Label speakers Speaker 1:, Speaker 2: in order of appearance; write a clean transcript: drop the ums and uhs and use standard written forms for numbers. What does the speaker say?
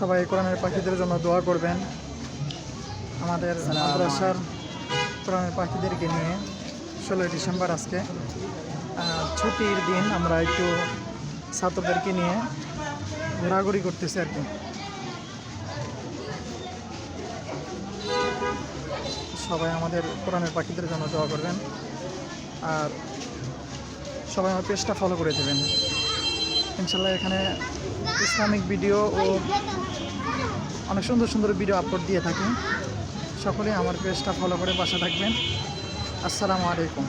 Speaker 1: সবাই কোরআনের পাখিদের জন্য দোয়া করবেন। আমাদের মাদ্রাসার কোরআনের পাখিদেরকে নিয়ে 16ই ডিসেম্বর আজকে ছুটির দিন আমরা একটু ছাত্রদেরকে নিয়ে ঘোরাঘুরি করতেছি আর কি। সবাই আমাদের কোরআনের পাখিদের জন্য দোয়া করবেন আর সবাই আমার পেজটা ফলো করে দেবেন। ইনশাল্লাহ এখানে ইসলামিক ভিডিও ও অনেক সুন্দর সুন্দর ভিডিও আপলোড দিয়ে থাকি। সকলেই আমার পেজটা ফলো করে পাশে থাকবেন। আসসালামু আলাইকুম।